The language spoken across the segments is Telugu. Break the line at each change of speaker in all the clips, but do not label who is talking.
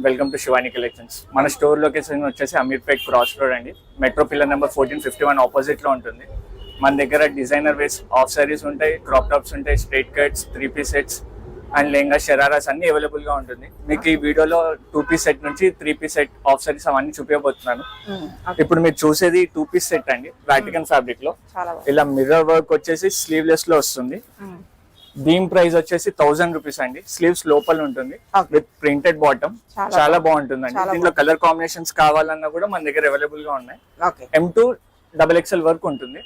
Welcome to Shivani collections. మన స్టోర్ లొకేషన్ వచ్చేసి అమీర్పేట్ క్రాస్ రోడ్ అండి. మెట్రో పిల్లర్ నెంబర్ 1451 ఆపోజిట్ లో ఉంటుంది. మన దగ్గర డిజైనర్ వేస్ ఆఫ్ సారీస్ ఉంటాయి, క్రాప్ టాప్స్ ఉంటాయి, straight cuts, 3-piece sets and lehenga shararas అన్ని అవైలబుల్ గా ఉంటుంది. మీకు ఈ వీడియోలో 2-piece సెట్ నుంచి 3-piece సెట్ ఆఫ్ సారీస్ అవన్నీ చూపించబోతున్నాను. ఇప్పుడు మీరు చూసేది 2-piece సెట్ అండి, వాటికన్ ఫ్యాబ్రిక్ లో. ఇలా మిర్రర్ వర్క్ వచ్చేసి స్లీవ్లెస్ లో వస్తుంది. దీని ప్రైస్ వచ్చేసి 1000 రూపీస్ అండి. స్లీవ్స్ లోపల ఉంటుంది విత్ ప్రింటెడ్ బాటమ్. చాలా బాగుంటుంది అండి. దీంట్లో కలర్ కాంబినేషన్స్ కావాలన్నా కూడా మన దగ్గర అవైలబుల్ గా ఉన్నాయి. M2 XXL వరకు ఉంటుంది.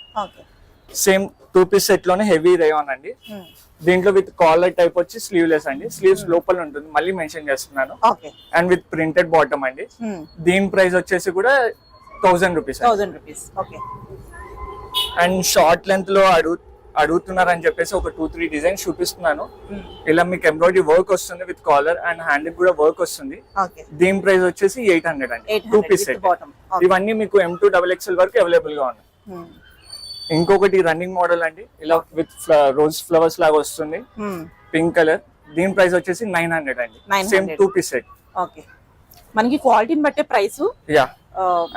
సేమ్ 2-piece సెట్ లోనే హెవీ రేయాన్ అండి. దీంట్లో విత్ కాలర్ టైప్ వచ్చి స్లీవ్లెస్ అండి. స్లీవ్స్ లోపల ఉంటుంది, మళ్ళీ మెన్షన్ చేస్తున్నాను. అండ్ విత్ ప్రింటెడ్ బాటమ్ అండి. దీని ప్రైస్ వచ్చేసి కూడా 1000 రూపీస్. అండ్ షార్ట్ లెంత్ లో అడుగుతున్నారని చెప్పేసి ఒక 2-3 డిజైన్స్ చూపిస్తున్నాను. ఇలా మీకు ఎంబ్రాయిడరీ వర్క్ వస్తుంది విత్ కాలర్ అండ్ హ్యాండ్ కూడా వర్క్ వస్తుంది. దీని ప్రైస్ వచ్చేసి 800 అండి. 2-piece set. ఇవన్నీ మీకు M2 XXL వరకు అవైలబుల్ గా ఉన్నాయి. ఇంకొకటి రన్నింగ్ మోడల్ అండి, ఇలా విత్ రోజ్ ఫ్లవర్స్ లాగా వస్తుంది, పింక్ కలర్. దీని ప్రైస్ వచ్చేసి 900 అండి. Same 2-piece set.
మనకి క్వాలిటీని బట్టే ప్రైస్.
యా.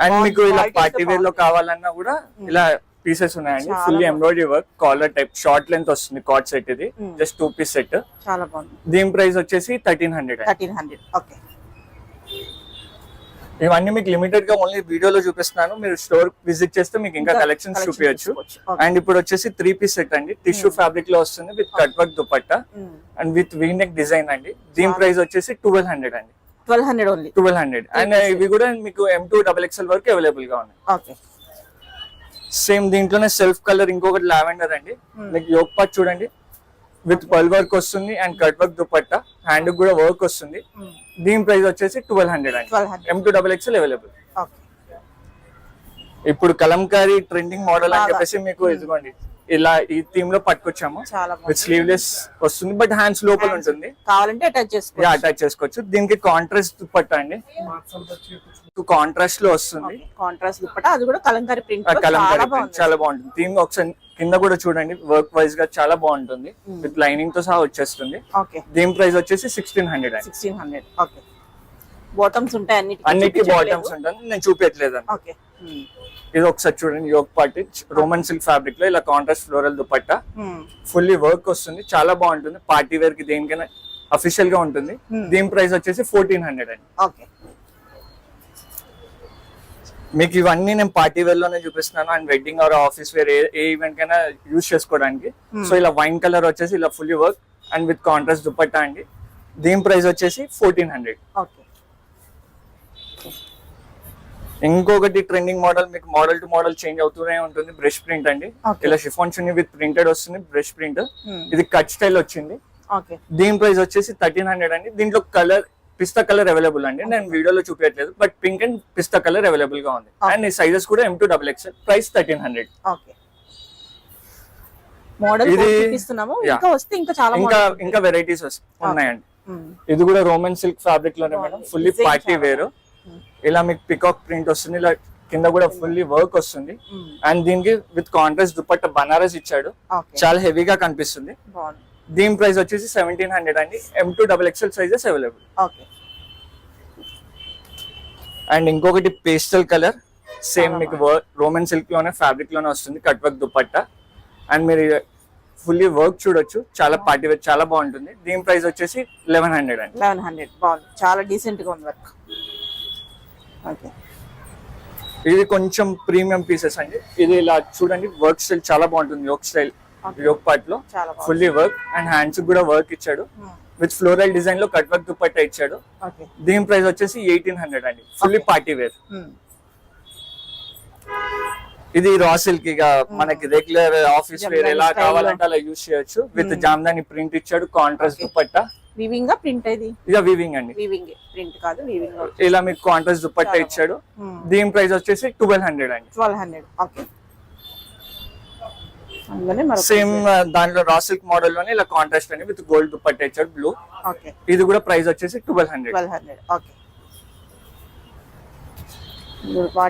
అండ్ మీకు ఇలా పార్టీ వేర్ లో కావాలన్నా కూడా ఇలా పీసెస్ ఉన్నాయండి. Fully embroidery work, collar type, short length వస్తుంది. కార్డ్ సెట్ ఇది జస్ట్ 2-piece సెట్.
చాలా బాగుంది.
దీని ప్రైస్ వచ్చేసి 1300.
ఓకే.
ఇవన్నీ మీకు లిమిటెడ్ గా ఓన్లీ వీడియోలో చూపిస్తున్నాను. మీరు స్టోర్ విజిట్ చేస్తే మీకు ఇంకా కలెక్షన్స్ చూపించచ్చు. అండ్ ఇప్పుడు వచ్చేసి 3-piece సెట్ అండి. టిష్యూ ఫ్యాబ్రిక్ లో వస్తుంది with cut work dupatta and with V neck design అండి. దీని ప్రైస్ వచ్చేసి 1200 అండి. 1200. అండ్ ఇవి కూడా మీకు M2 XXL వరకు అవైలబుల్ గా ఉన్నాయి. సేమ్ దీంట్లోనే సెల్ఫ్ కలర్ ఇంకొకటి లావెండర్ అండి. మీకు యోక్ పార్ట్ చూడండి విత్ పల్ వర్క్ వస్తుంది and cut work dupatta, hand కూడా వర్క్ వస్తుంది. దీని ప్రైస్ వచ్చేసి 1200 అండి. M2 XXL available. ఇప్పుడు కలంకారీ ట్రెండింగ్ మోడల్ అని చెప్పేసి మీకు ఇదిగోండి ఇలా ఈ థీమ్ లో పట్టుకొచ్చాము. విత్ స్లీవ్లెస్ వస్తుంది బట్ హ్యాండ్స్ లోపల ఉంటుంది,
కావాలంటే
అటాచ్ చేసుకోవచ్చు. దీనికి కాంట్రాస్ట్ దుపట్టా అండి, కాంట్రాస్ట్ లో వస్తుంది.
కాంట్రాస్ట్ దుపట్టా, అది కూడా కలంకారీ ప్రింట్.
చాలా బాగుంటుంది. దీనికి ఒకసారి కింద కూడా చూడండి, వర్క్ వైజ్ గా చాలా బాగుంటుంది. విత్ లైనింగ్ తో సహా వచ్చేస్తుంది. దీని ప్రైస్ వచ్చేసి 1600.
బాటమ్స్ ఉంటాయి,
అన్నిటికీ బాటమ్స్ ఉంటాయి. నేను చూపించలేదు. ఇది ఒకసారి చూడండి, yoke party Roman silk fabric లో ఇలా contrast floral dupatta, fully work వస్తుంది. చాలా బాగుంటుంది. పార్టీ వేర్ కి దేనికైనా అఫీషియల్ గా ఉంటుంది. దీని ప్రైస్ వచ్చేసి 1400 అండి. మీకు ఇవన్నీ నేను పార్టీ వేర్ లోనే చూపిస్తున్నాను and wedding or office wear ఏ ఈవెంట్ కైనా యూజ్ చేసుకోవడానికి. సో ఇలా వైన్ కలర్ వచ్చేసి ఇలా fully work and with contrast dupatta అండి. దీని ప్రైస్ వచ్చేసి 1400. ఇంకొకటి ట్రెండింగ్ మోడల్, మీకు మోడల్ టు మోడల్ చేంజ్ అవుతూనే ఉంటుంది. బ్రష్ ప్రింట్ అండి. ఇలా షిఫాన్ చున్నీ విత్ ప్రింటెడ్ వస్తుంది. బ్రష్ ప్రింట్ ఇది కట్ స్టైల్ వచ్చింది. దీని ప్రైస్ వచ్చేసి 1300 అండి. దీంట్లో కలర్ పిస్తా కలర్ అవైలబుల్ అండి. నేను వీడియోలో చూపించట్లేదు but pink and pista colour available గా ఉంది. అండ్ ఈ సైజెస్ కూడా M2 XXL. ప్రైస్ 1300. ఇంకా వెరైటీస్ ఉన్నాయండి. ఇది కూడా రోమన్ సిల్క్ ఫ్యాబ్రిక్ లోనే మేడం, ఫుల్లీ పార్టీ వేర్. ఇలా మీకు పికాక్ ప్రింట్ వస్తుంది. ఇలా కింద కూడా ఫుల్లీ వర్క్ వస్తుంది. అండ్ దీనికి విత్ కాంట్రాస్ట్ దుపట్టా బనారస్ ఇచ్చాడు, చాలా హెవీగా కనిపిస్తుంది. దీని ప్రైస్ వచ్చేసి 1700 అండి. M2 XXL sizes available. And ఇంకొకటి పేస్టల్ కలర్, సేమ్ మీకు రోమన్ సిల్క్ లోనే ఫ్యాబ్రిక్ లోనే వస్తుంది, కట్ వర్క్ దుపట్టా. అండ్ మీరు ఫుల్లీ వర్క్ చూడొచ్చు, చాలా పార్టీ వేర్, చాలా బాగుంటుంది. దీని ప్రైస్ వచ్చేసి 1100 అండి.
1100 బాగుంది, చాలా డీసెంట్ గా ఉంది వర్క్.
ఇది కొంచెం ప్రీమియం పీసెస్ అండి. ఇది ఇలా చూడండి, వర్క్ స్టైల్ చాలా బాగుంటుంది. యోక్ స్టైల్, యోక్ పార్ట్ లో ఫుల్లీ వర్క్ అండ్ హ్యాండ్స్ కూడా వర్క్ ఇచ్చాడు. విత్ ఫ్లోరల్ డిజైన్ లో కట్ వర్క్ దుపట్టా ఇచ్చాడు. దీని ప్రైస్ వచ్చేసి 1800 అండి. Fully party wear. ఇది రా సిల్క్, ఇక మనకి రెగ్యులర్ ఆఫీస్ వేర్ ఎలా కావాలంటే అలా యూజ్ చేయొచ్చు. విత్ జామ్దాని ప్రింట్ ఇచ్చాడు, కాంట్రాస్ట్ దుపట్టా.
వీవింగ్ ప్రింట్ ఇది?
ఇక వీవింగ్ అండి,
ప్రింట్ కాదు, వీవింగ్.
ఇలా మీకు కాంట్రాస్ట్ దుపట్టా ఇచ్చాడు. దీని ప్రైస్ వచ్చేసి 1200 అండి.
1200. ఓకే.
సేమ్ దాంట్లో రా సిల్క్ మోడల్ లోనే ఇలా కాంట్రాస్ట్ అండి విత్ గోల్డ్ దుపట్టా ఇచ్చాడు, బ్లూ. ఇది కూడా ప్రైస్ వచ్చేసి 1200.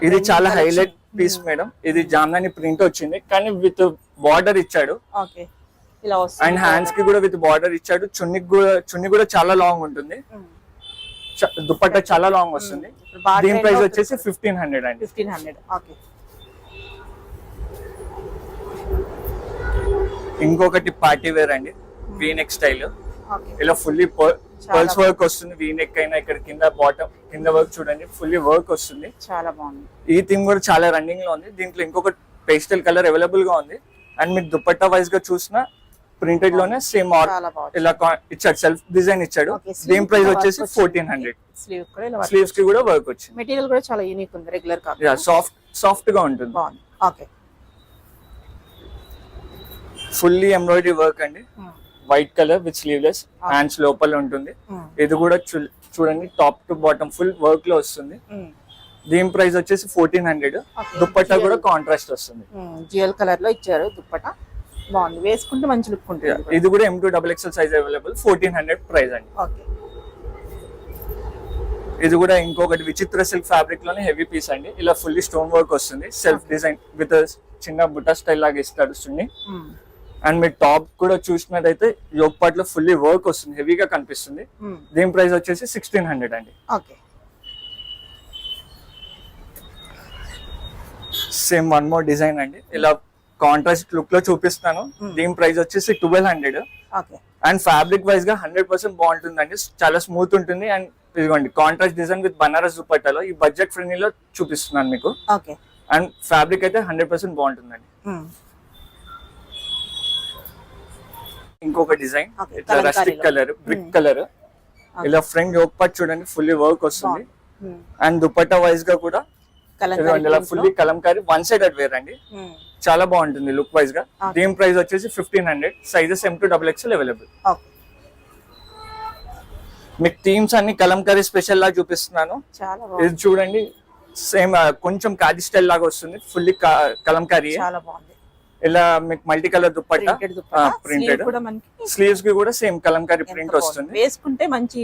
ఇది చాలా హైలైట్ పీస్ మేడం. ఇది జామ్దాని ప్రింట్ వచ్చింది కానీ విత్ బార్డర్ ఇచ్చాడు. అండ్ హ్యాండ్స్ కి కూడా విత్ బార్డర్ ఇచ్చాడు. చున్నీ కూడా చాలా లాంగ్ ఉంటుంది. దుపట్టా చాలా లాంగ్ వస్తుంది. దీని ప్రైస్ వచ్చేసి 1500 అండి.
1500. ఓకే.
ఇంకొకటి పార్టీ వేర్ అండి, వీనెక్ స్టైల్. ఇలా ఫుల్లీ పర్ల్స్ వర్క్ వస్తుంది. వీనెక్ అయినా ఇక్కడ కింద బాటమ్ కింద వర్క్ చూడండి, ఫుల్లీ వర్క్ వస్తుంది.
చాలా బాగుంది.
ఈ థీమ్ కూడా చాలా రన్నింగ్ లో ఉంది. దీంట్లో ఇంకొక పేస్టల్ కలర్ అవైలబుల్ గా ఉంది. అండ్ మీకు దుపట్టా వైజ్ గా చూసిన ప్రింటెడ్ లోనే సేమ్ ఇలా ఇచ్చాడు, సెల్ఫ్ డిజైన్ ఇచ్చాడు. దీని ప్రైస్ వచ్చేసి 1400. స్లీవ్స్ కి కూడా వర్క్ వచ్చింది.
మెటీరియల్ కూడా చాలా యూనిక్ ఉంది, రెగ్యులర్ కాదు,
సాఫ్ట్ గా ఉంటుంది.
ఓకే.
ఫుల్లీ ఎంబ్రాయిడరీ వర్క్ అండి, white colour with sleeveless, hands లోపల ఉంటుంది. ఇది కూడా చూడండి, top to bottom full work లో వస్తుంది. దీని ప్రైస్ వచ్చేసి 1400. దుపట్టా కూడా కాంట్రాస్ట్ వస్తుంది.
డ్యూయల్ కలర్ లో ఇచ్చారు దుపట్టా, బాగుంది, వేసుకుంటే మంచి లుక్ ఉంటుంది.
ఇది కూడా M2XXL సైజ్ అవైలబుల్, 1400 ప్రైస్ అండి.
ఓకే.
ఇది కూడా ఇంకొకటి విచిత్ర సిల్క్ ఫ్యాబ్రిక్ లోనే హెవీ పీస్ అండి. ఇలా ఫుల్లీ స్టోన్ వర్క్ వస్తుంది, సెల్ఫ్ డిజైన్ విత్ చిన్న బుట్టా స్టైల్ లాగా ఇస్తాడు చున్నీ. అండ్ మీ టాప్ కూడా చూసినట్టయితే యోక్ పార్ట్ లో ఫుల్లీ వర్క్ వస్తుంది, హెవీగా కనిపిస్తుంది. దీని ప్రైస్ వచ్చేసి 1600 అండి.
Okay.
Same one more design అండి, ఇలా కాంట్రాస్ట్ లుక్ లో చూపిస్తాను. దీని ప్రైస్ వచ్చేసి 1200.
ఓకే.
అండ్ ఫ్యాబ్రిక్ వైజ్ గా 100% బాగుంటుందండి, చాలా స్మూత్ ఉంటుంది. అండ్ ఇదిగోండి కాంట్రాస్ట్ డిజైన్ విత్ బనారస్ దుపట్టాలో ఈ బడ్జెట్ ఫ్రెండ్లీలో చూపిస్తున్నాను మీకు.
ఓకే.
అండ్ ఫ్యాబ్రిక్ అయితే 100% బాగుంటుందండి. ఇంకొక డిజైన్ ఇట్లా రస్టిక్ కలర్, బ్రిక్ కలర్, ఇలా ఫ్రంట్ యోక్ పార్ట్ చూడండి ఫుల్లీ వర్క్ వస్తుంది. అండ్ దుపట్టా వైజ్ గా కూడా ఇలా fully kalamkari one sided wear అండి, చాలా బాగుంటుంది లుక్ వైజ్ గా. దీని ప్రైస్ వచ్చేసి 1500. Sizes M2XXL available. మీకు థీమ్స్ అన్ని కలంకారీ స్పెషల్ లా చూపిస్తున్నాను. ఇది చూడండి, సేమ్ కొంచెం ఖాదీ స్టైల్ లాగా వస్తుంది, ఫుల్లీ కలంకారీ. ఇలా మీకు multi colour dupatta printed, sleeves కి కూడా సేమ్ కలంకారీ ప్రింట్ వస్తుంది.
వేసుకుంటే మంచి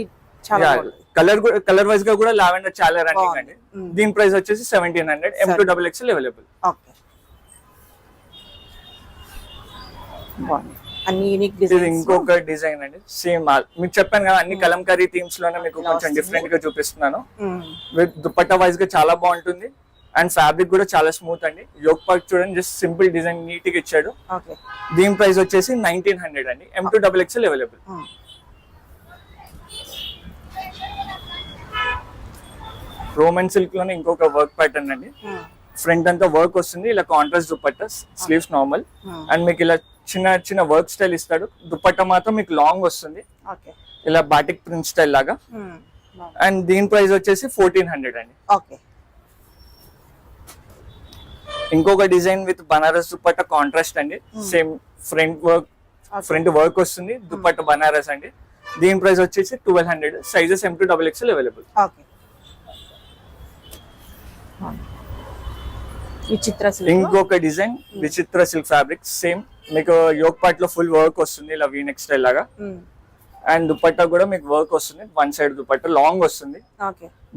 కలర్ వైజ్ గా కూడా లావెండర్ చాలా రన్నింగ్ అండి. దీని ప్రైస్ వచ్చేసి 1700. M2XXL available. ఇది ఇంకొక డిజైన్ అండి, సేమ్ మీకు చెప్పాను కదా అన్ని కలంకారీ థీమ్స్ లోనే మీకు కొంచెం డిఫరెంట్ గా చూపిస్తున్నాను. విత్ దుపట్టా వైజ్ గా చాలా బాగుంటుంది. అండ్ ఫ్యాబ్రిక్ కూడా చాలా స్మూత్ అండి. యోక్ పార్ట్ చూడండి, జస్ట్ సింపుల్ డిజైన్ నీట్ గా ఇచ్చాడు. దీని ప్రైస్ వచ్చేసి 1900 అండి. M2XXL available. రోమన్ సిల్క్ లోనే ఇంకొక వర్క్ ప్యాటర్న్ అండి. ఫ్రంట్ అంతా వర్క్ వస్తుంది, ఇలా contrast dupatta, sleeves normal. And మీకు ఇలా చిన్న చిన్న వర్క్ స్టైల్ ఇస్తాడు. దుపట్టా మాత్రం మీకు లాంగ్ వస్తుంది, ఇలా బాటిక్ ప్రింట్ స్టైల్ లాగా. అండ్ దీని ప్రైస్ వచ్చేసి 1400 అండి. ఇంకొక design with Banaras dupatta contrast అండి, సేమ్ ఫ్రంట్ వర్క్ వస్తుంది, దుపట్టా బనారస్ అండి. దీని ప్రైస్ వచ్చేసి 1200. Sizes M2XXL available. ఇంకొక డిజైన్ విచిత్ర సిల్క్ ఫ్యాబ్రిక్, సేమ్ మీకు యోక్ పార్ట్ లో ఫుల్ వర్క్ వస్తుంది, ఇలా వీనెక్ స్టైల్ లాగా. అండ్ దుపట్టా కూడా మీకు వర్క్ వస్తుంది, వన్ సైడ్ దుపట్టా లాంగ్ వస్తుంది.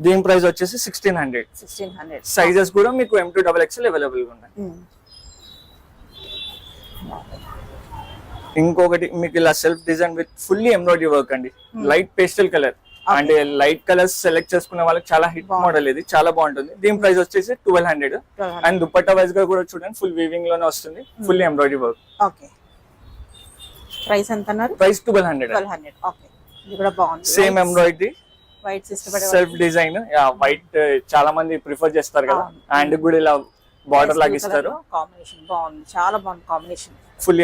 దీని ప్రైస్ వచ్చేసి 1600. సైజెస్ కూడా మీకు M2XXL అవైలబుల్ గా ఉన్నాయి. ఇంకొకటి మీకు ఇలా self design with fully embroidery work అండి, లైట్ పేస్టల్ కలర్. అంటే లైట్ కలర్స్ సెలెక్ట్ చేసుకునే వాళ్ళకి చాలా హిట్ మోడల్, ఇది చాలా బాగుంటుంది. దీని ప్రైస్ వచ్చేసి 1200. అండ్ దుపట్టా వైజ్ గా కూడా చూడండి, ఫుల్ వీవింగ్ లోనే వస్తుంది, ఫుల్ ఎంబ్రాయిడరీ వర్క్.
ప్రైస్ ఎంత అన్నారు?
ప్రైస్ 1200.
ఇది కూడా బాగుంది,
same embroidery, self design. White చాలా మంది ప్రిఫర్ చేస్తారు కదా, అండ్ కూడా ఇలా బార్డర్ లాగా ఇస్తారు.
కాంబినేషన్ బాగుంది, చాలా బాగుంది కాంబినేషన్.
ఫుల్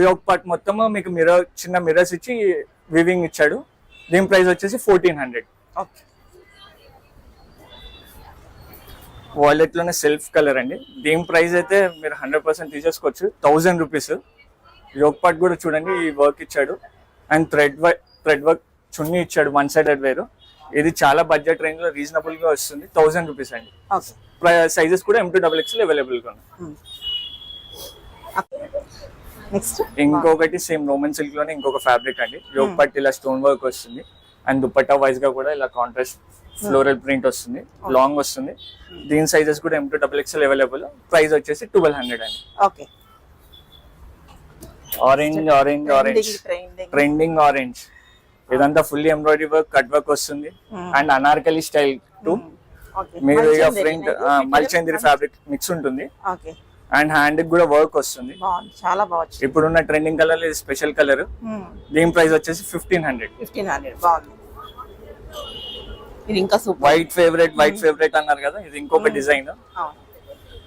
యోక్ పార్ట్ మొత్తం మీకు మిర్రర్, చిన్న మిర్రర్స్ ఇచ్చి వీవింగ్ ఇచ్చాడు. దీని ప్రైస్ వచ్చేసి 1400. వాలెట్ లోనే సెల్ఫ్ కలర్ అండి. దీని ప్రైస్ అయితే మీరు 100% తీసేసుకోవచ్చు, 1000 రూపీస్. యోక్ పార్ట్ కూడా చూడండి, ఈ వర్క్ ఇచ్చాడు. అండ్ థ్రెడ్ వర్క్ చున్నీ ఇచ్చాడు, వన్ సైడెడ్ వేరు. ఇది చాలా బడ్జెట్ రేంజ్ లో రీజనబుల్ గా వస్తుంది, 1000 రూపీస్ అండి. సైజెస్ కూడా M2XXL అవైలబుల్ గా ఉన్నాయి. ఇంకొకటి సేమ్ రోమన్ సిల్క్ లోనే ఇంకొక ఫ్యాబ్రిక్ అండి. యోక్ పార్ట్ ఇలా స్టోన్ వర్క్ వస్తుంది. అండ్ దుపట్టా వైజ్ గా కూడా ఇలా కాంట్రాస్ట్ ఫ్లోరల్ ప్రింట్ వస్తుంది, లాంగ్ వస్తుంది. దీని సైజెస్ కూడా M2XXL అవైలబుల్. ప్రైస్ వచ్చేసి 1200 అండి. ఆరెంజ్ ట్రెండింగ్ ఆరెంజ్, ఇదంతా fully embroidery work, cut work వస్తుంది
Hmm.
And Anarkali style two.
Okay
మీరు ఇక ఫ్రంట్ మల్చందిరి ఫ్యాబ్రిక్ మిక్స్ ఉంటుంది
ఓకే
అండ్ హ్యాండ్ కూడా వర్క్ వస్తుంది.
బాగుంది, చాలా బాగుంది.
ఇప్పుడున్న ట్రెండింగ్ కలర్ ఇది స్పెషల్ కలర్. దీని ప్రైస్ వచ్చేసి 1500.
1500 బాగుంది. ఇది ఇంకా సూపర్.
వైట్ ఫేవరెట్ అన్నారు కదా, ఇది ఇంకొక డిజైన్.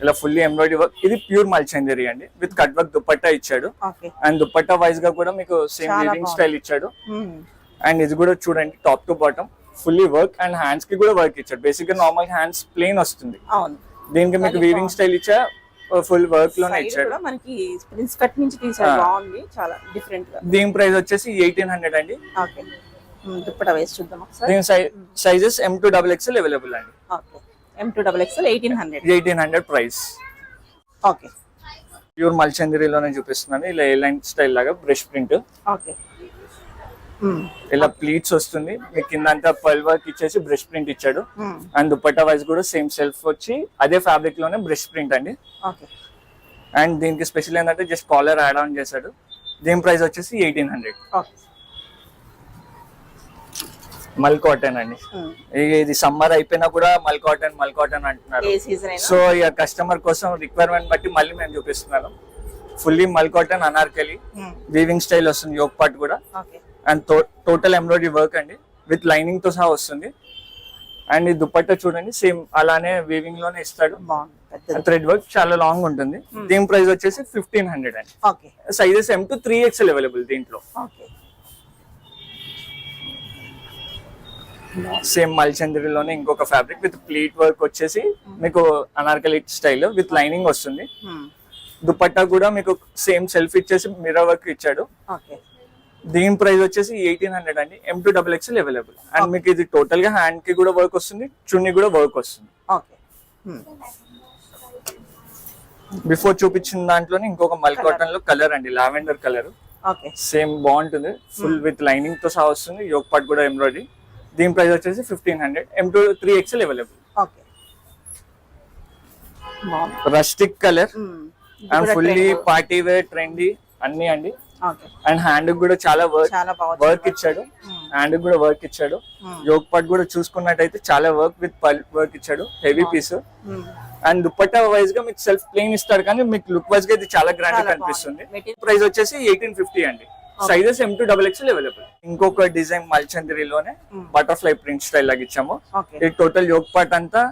ఇలా ఫుల్లీ ఎంబ్రాయిడరీ వర్క్. ఇది ప్యూర్ మల్చందరి అండి విత్ కట్ వర్క్ దుపట్టా ఇచ్చాడు.
ఓకే
అండ్ దుపట్టా వైజ్ గా కూడా మీకు సేమ్
చాలా
వీవింగ్
బాగుంది.
స్టైల్ ఇచ్చాడు. అండ్ ఇది కూడా చూడండి top to bottom fully work and hands కి కూడా వర్క్ ఇచ్చాడు. బేసిక్ గా నార్మల్ హ్యాండ్స్ ప్లెయిన్ వస్తుంది,
అవును.
దీనికి మీకు
అది
వీవింగ్ స్టైల్ ఇచ్చా ఫుల్ వర్క్ లోనే
Side
ఇచ్చాడు.
కూడా మనకి ప్రిన్స్ కట్ నుంచి తీసాడు, బాగుంది, చాలా డిఫరెంట్ గా.
దీని ప్రైస్ వచ్చేసి 1800 అండి.
ఓకే దుప్పట వేసి చూద్దాం ఒకసారి.
దీని సైజెస్ M2 XXL అవైలబుల్ అండి.
Okay M2 XXL 1800.
1800 price.
Okay
pure మల్చందరిలోనే చూపిస్తున్నాను. ఇలా ఏ లైన్ స్టైల్ లాగా బ్రష్ ప్రింట్,
ఓకే
ఇలా ప్లీట్స్ వస్తుంది. మీకు కింద అంతా పర్ల్ వర్క్ ఇచ్చేసి బ్రష్ ప్రింట్ ఇచ్చాడు. అండ్ దుపట్టా వైజ్ కూడా సేమ్ సెల్ఫ్ వచ్చి అదే ఫ్యాబ్రిక్ లోనే బ్రష్ ప్రింట్ అండి.
ఓకే
అండ్ దీనికి స్పెషల్ ఏంటంటే జస్ట్ కాలర్ యాడ్ ఆన్ చేశాడు. దీని ప్రైస్ వచ్చేసి 1800.
ఓకే
మల్ కాటన్ అండి. ఇది సమ్మర్ అయిపోయినా కూడా మల్ కాటన్ అంటున్నారు.
ఏ సీజన్ అయినా
సో ఇక కస్టమర్ కోసం రిక్వైర్మెంట్ బట్టి మళ్ళీ మేము చూపిస్తున్నాను. ఫుల్లీ మల్ కాటన్ అనార్కలి వీవింగ్ స్టైల్ వస్తుంది, యోక్ పార్ట్ కూడా.
Okay
and total embroidery work అండి విత్ లైనింగ్ తో సహా వస్తుంది. అండ్ ఈ దుపట్టా చూడండి సేమ్ అలానే వీవింగ్ లోనే ఇస్తాడు.
బాగుంది, పెద్దది.
థ్రెడ్ వర్క్ చాలా లాంగ్ ఉంటుంది. దీని ప్రైస్ వచ్చేసి 1500 అండి.
Okay
sizes M2 3XL available దీంట్లో.
ఓకే
సేమ్ మల్చందరిలోనే ఇంకొక ఫ్యాబ్రిక్ విత్ ప్లీట్ వర్క్ వచ్చేసి మీకు అనార్కలి స్టైల్ విత్ లైనింగ్ వస్తుంది. దుపట్టా కూడా మీకు సేమ్ సెల్ఫ్ ఇచ్చేసి మిర్రర్ వర్క్ ఇచ్చాడు.
ఓకే
దీని ప్రైస్ వచ్చేసి 1800 అండి. M2 XXL available. అండ్ మీకు ఇది టోటల్ గా హ్యాండ్ కి కూడా వర్క్ వస్తుంది, చున్నీ కూడా వర్క్ వస్తుంది.
ఓకే
బిఫోర్ చూపించిన దాంట్లోనే ఇంకొక మల్ కాటన్ లో కలర్ అండి, లావెండర్ కలర్.
ఓకే
సేమ్ బాగుంటుంది, ఫుల్ విత్ లైనింగ్ తో సహా వస్తుంది, యోక్ పార్ట్ కూడా ఎంబ్రాయిడరీ. దీని ప్రైస్ వచ్చేసి 1500. M2 3XL available.
ఓకే బాగుంది.
Rustic colour and fully party wear trendy అన్ని అండి.
ఓకే
అండ్ హ్యాండ్ కూడా చాలా
చాలా బాగుంది.
వర్క్ ఇచ్చాడు. హ్యాండ్ కూడా వర్క్ ఇచ్చాడు. యోక్ పార్ట్ కూడా చూసుకున్నట్టయితే చాలా వర్క్ విత్ వర్క్ ఇచ్చాడు, heavy piece. And dupatta wise గా మీకు సెల్ఫ్ ప్లెయిన్ ఇస్తాడు, కానీ మీకు లుక్ వైజ్ గా ఇది చాలా గ్రాండ్ గా కనిపిస్తుంది. ప్రైస్ వచ్చేసి 1850 అండి. Sizes M2 XXL available. ఇంకొక డిజైన్ మల్చందరిలోనే బటర్ఫ్లై ప్రింట్ స్టైల్ లాగా ఇచ్చాము.
ఓకే
ఇది టోటల్ యోక్ పార్ట్ అంతా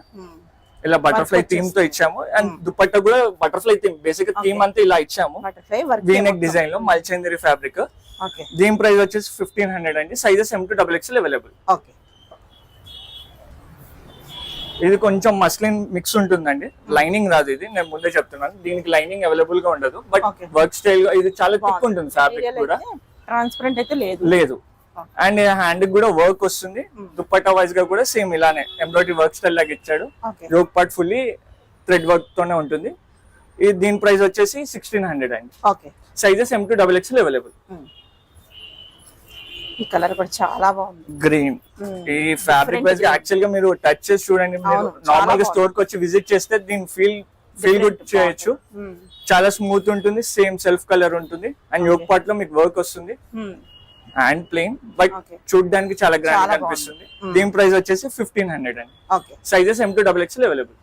ఇలా బటర్ఫ్లై థీమ్ తో ఇచ్చాము. అండ్ దుపట్టా కూడా బటర్ఫ్లై థీమ్, బేసిక్ థీమ్ అంతా ఇలా ఇచ్చాము.
బటర్ఫ్లై వర్క్
వీనెక్ డిజైన్ లో మల్చందరి ఫ్యాబ్రిక్.
ఓకే
దీని ప్రైస్ వచ్చేసి 1500 అండి. Sizes M2 XXL available.
Okay
ఇది కొంచెం మస్లిన్ మిక్స్ ఉంటుందండి, లైనింగ్ రాదు. ఇది నేను ముందే చెప్తున్నాను, దీనికి లైనింగ్ అవైలబుల్ గా ఉండదు. But
Okay.
వర్క్ స్టైల్ గా ఇది చాలా థిక్ ఉంటుంది ఫ్యాబ్రిక్ కూడా.
ట్రాన్స్పరెంట్ అయితే లేదు.
లేదు. అండ్ హ్యాండ్ కూడా వర్క్ వస్తుంది. దుపట్టా వైజ్ గా కూడా సేమ్ ఇలానే ఎంబ్రాయిడరీ వర్క్ స్టైల్ లాగా ఇచ్చాడు.
Okay
yoke part fully thread work తోనే ఉంటుంది. ఇది దీని ప్రైస్ వచ్చేసి 1600 అండి.
Okay
sizes M2 XXL available.
ఈ కలర్ కూడా చాలా బాగుంది,
గ్రీన్. ఈ ఫ్యాబ్రిక్ వైజ్ గా యాక్చువల్ గా మీరు టచ్ చేసి చూడండి. మీరు
అవును,
నార్మల్ గా
చాలా
స్టోర్ కి వచ్చి విజిట్ చేస్తే దీని ఫీల్ గుడ్ చేయొచ్చు. చాలా స్మూత్ ఉంటుంది, సేమ్ సెల్ఫ్ కలర్ ఉంటుంది. అండ్ యోక్ పార్ట్ లో మీకు వర్క్ వస్తుంది. And plain but
Okay.
చూడడానికి చాలా గ్రాండ్
చాలా
కనిపిస్తుంది.
బాగుంది.
దీని ప్రైస్ వచ్చేసి 1500 అండి.
Okay
sizes M2 XXL available.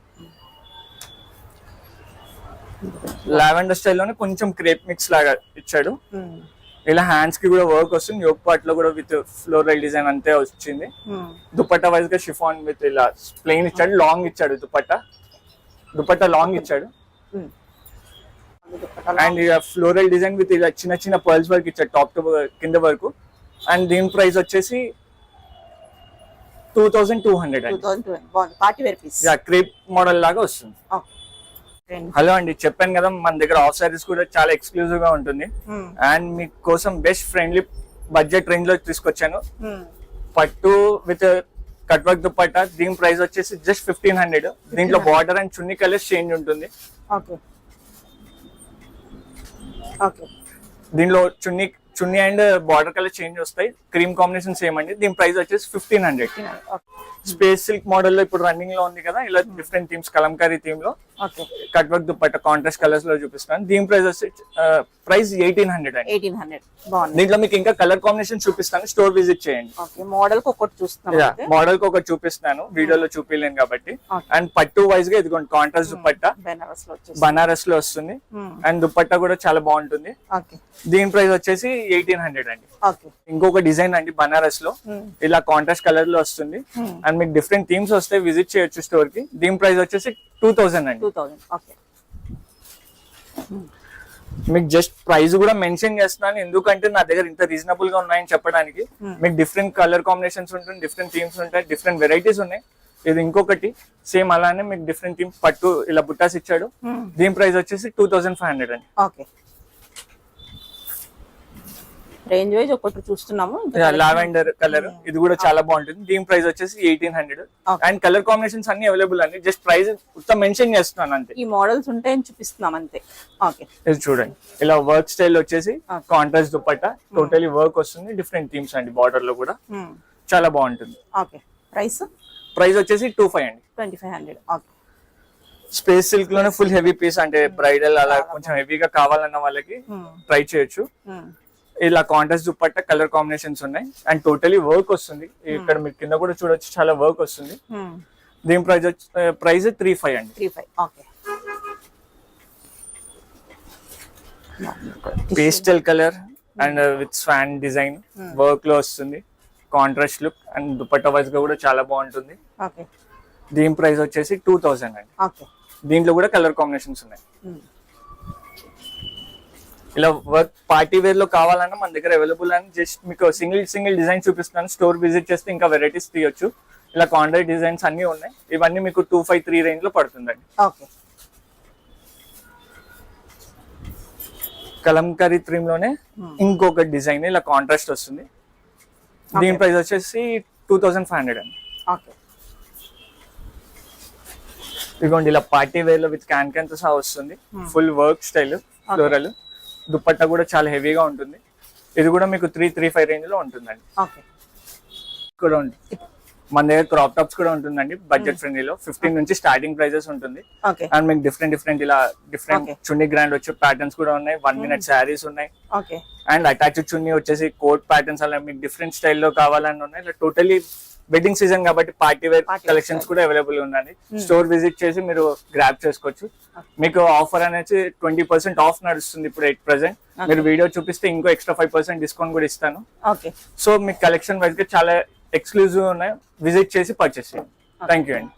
Lavender style లోనే కొంచెం క్రేప్ మిక్స్ లాగా ఇచ్చాడు. ఇలా హ్యాండ్స్ కి కూడా వర్క్ వస్తుంది. యోక్ పార్ట్ లో కూడా విత్ ఫ్లోరల్ డిజైన్ అంతే వచ్చింది. దుపట్టా వైజ్ గా షిఫాన్ విత్ ఇలా ప్లెయిన్ ఇచ్చాడు, లాంగ్ ఇచ్చాడు. దుపట్టా లాంగ్ ఇచ్చాడు. అండ్ ఫ్లోరల్ డిజైన్ విత్ ఇలా చిన్న చిన్న పర్ల్స్ వర్క్ ఇచ్చాడు టాప్ టు కింద వరకు. అండ్ దీని ప్రైస్ వచ్చేసి 2200 అండి.
2020 బాగుంది, party wear piece.
Crepe model లాగా వస్తుంది. హలో అండి, చెప్పాను కదా మన దగ్గర ఆఫ్ సారీస్ కూడా చాలా ఎక్స్క్లూజివ్ గా ఉంటుంది. అండ్ మీకోసం బెస్ట్ ఫ్రెండ్లీ బడ్జెట్ రేంజ్ లో తీసుకొచ్చాను. పట్టు విత్ కట్ వర్క్ దుపట్టా. దీని ప్రైస్ వచ్చేసి జస్ట్ 1500. దీంట్లో border and chunni colours change ఉంటుంది.
ఓకే ఓకే
దీనిలో చున్నీ అండ్ బార్డర్ కలర్ చేంజ్ వస్తాయి. క్రీమ్ కాంబినేషన్ సేమ్ అండి. దీని ప్రైస్ వచ్చేసి 1500. స్పేస్ సిల్క్ మోడల్ లో ఇప్పుడు రన్నింగ్ లో ఉంది కదా, ఇలా డిఫరెంట్ థీమ్స్, కలంకారీ థీమ్ లో
okay
cut work dupatta contrast colours లో చూపిస్తాను. దీని ప్రైస్ వచ్చి ప్రైస్ 1800 అండి.
1800 బాగుంది.
దీంట్లో మీకు ఇంకా కలర్ కాంబినేషన్ చూపిస్తాను, స్టోర్ విజిట్ చేయండి.
ఓకే మోడల్ కి ఒకటి చూస్తున్నాం.
మోడల్ కి ఒకటి చూపిస్తాను, వీడియోలో చూపించలేను కాబట్టి. అండ్ పట్టు వైజ్ గా ఇదిగోండి కాంట్రాస్ట్ దుపట్టా బనారస్ లో వస్తుంది. అండ్ దుపట్టా కూడా చాలా బాగుంటుంది. దీని ప్రైస్ వచ్చేసి 1800 అండి. ఇంకొక డిజైన్ అండి బనారస్ లో ఇలా కాంట్రాస్ట్ కలర్ లో వస్తుంది. అండ్ మీకు డిఫరెంట్ థీమ్స్ వస్తే విజిట్ చేయొచ్చు స్టోర్ కి. దీని ప్రైస్ వచ్చేసి 2000 అండి.
2000 ఓకే.
మీకు జస్ట్ ప్రైస్ కూడా మెన్షన్ చేస్తున్నాను ఎందుకంటే నా దగ్గర ఇంత రీజనబుల్ గా ఉన్నాయని చెప్పడానికి. మీకు డిఫరెంట్ కలర్ కాంబినేషన్స్ ఉంటుంది, డిఫరెంట్ థీమ్స్ ఉంటాయి, డిఫరెంట్ వెరైటీస్ ఉన్నాయి. ఇది ఇంకొకటి సేమ్ అలానే మీకు డిఫరెంట్ థీమ్ పట్టు ఇలా బుట్టాస్ ఇచ్చాడు. దీని ప్రైస్ వచ్చేసి 2500 అండి.
ఓకే రేంజ్ వైజ్ ఒకటి చూస్తున్నాము.
లావెండర్ కలర్ ఇది కూడా చాలా బాగుంటుంది. దీని ప్రైస్ వచ్చేసి 1800. అండ్ కలర్ కాంబినేషన్స్ అన్ని అవైలబుల్ అండి. జస్ట్ ప్రైస్ మొత్తం మెన్షన్ చేస్తున్నాను అంతే.
ఈ మోడల్స్ ఉంటాయని చూపిస్తున్నాం అంతే. ఓకే
ఇది చూడండి ఇలా వర్క్ స్టైల్ వచ్చేసి కాంట్రాస్ట్ దుపట్టా టోటలీ వర్క్ వస్తుంది. డిఫరెంట్ థీమ్స్ అండి, బార్డర్ లో కూడా చాలా బాగుంటుంది.
ఓకే ప్రైస్
వచ్చేసి 25 అండి.
2500. ఓకే
స్పేస్ సిల్క్ లోనే ఫుల్ హెవీ పీస్ అంటే బ్రైడల్ అలా కొంచెం హెవీగా కావాలన్న వాళ్ళకి ట్రై చేయొచ్చు. ఇలా కాంట్రాస్ట్ దుపట్టా కలర్ కాంబినేషన్స్ ఉన్నాయి. అండ్ టోటలీ వర్క్ వస్తుంది. ఇక్కడ మీరు కింద కూడా చూడొచ్చు చాలా వర్క్ వస్తుంది. దీని ప్రైస్ 35 అండి.
35 okay.
Pastel colour and with Schwann design work లో వస్తుంది. Contrast look and dupatta wise గా కూడా చాలా బాగుంటుంది.
ఓకే
దీని ప్రైస్ వచ్చేసి 2000 అండి.
ఓకే
దీంట్లో కూడా కలర్ కాంబినేషన్స్ ఉన్నాయి. ఇలా వర్క్ పార్టీ వేర్ లో కావాలన్నా మన దగ్గర అవైలబుల్ అని జస్ట్ మీకు సింగిల్ డిజైన్ చూపిస్తున్నాను. స్టోర్ విజిట్ చేస్తే ఇంకా వెరైటీస్ తీయొచ్చు. ఇలా కాంట్రాస్ట్ డిజైన్స్ అన్ని ఉన్నాయి. ఇవన్నీ మీకు 253 రేంజ్ లో పడుతుందండి.
ఓకే
కలంకారీ థీమ్ లోనే ఇంకొక డిజైన్ ఇలా కాంట్రాస్ట్ వస్తుంది. దీని ప్రైస్ వచ్చేసి 2500 అండి.
ఓకే
ఇదిగోండి ఇలా పార్టీ వేర్ లో విత్ క్యాన్ తో సహా వస్తుంది. Full work style floral. Dupatta కూడా చాలా హెవీగా ఉంటుంది. ఇది కూడా మీకు 335 రేంజ్ లో ఉంటుందండి. కూడా ఉంటుంది. మన దగ్గర క్రాప్ టాప్స్ కూడా ఉంటుందండి బడ్జెట్ ఫ్రెండ్లీలో. 15 నుంచి స్టార్టింగ్ ప్రైజెస్ ఉంటుంది. అండ్ మీకు డిఫరెంట్ ఇలా డిఫరెంట్ చున్నీ గ్రాండ్ వచ్చే ప్యాటర్న్స్ కూడా ఉన్నాయి. 1 minute శారీస్ ఉన్నాయి. అండ్ అటాచ్ చున్నీ వచ్చేసి కోట్ ప్యాటర్న్స్ అలా మీకు డిఫరెంట్ స్టైల్లో కావాలని ఉన్నాయి. ఇలా టోటలీ వెడ్డింగ్ సీజన్ కాబట్టి పార్టీ వేర్ కలెక్షన్స్ కూడా అవైలబుల్ ఉన్నాయి. స్టోర్ విజిట్ చేసి మీరు గ్రాబ్ చేసుకోవచ్చు. మీకు ఆఫర్ అనేది 20% ఆఫ్ నడుస్తుంది ఇప్పుడు ఎట్ ప్రెసెంట్. మీరు వీడియో చూపిస్తే ఇంకో ఎక్స్ట్రా 5% డిస్కౌంట్ కూడా ఇస్తాను. సో మీకు కలెక్షన్ వైజ్ గా చాలా ఎక్స్క్లూజివ్ ఉన్నాయి. విజిట్ చేసి పర్చేస్ చేయండి. థ్యాంక్ యూ అండి.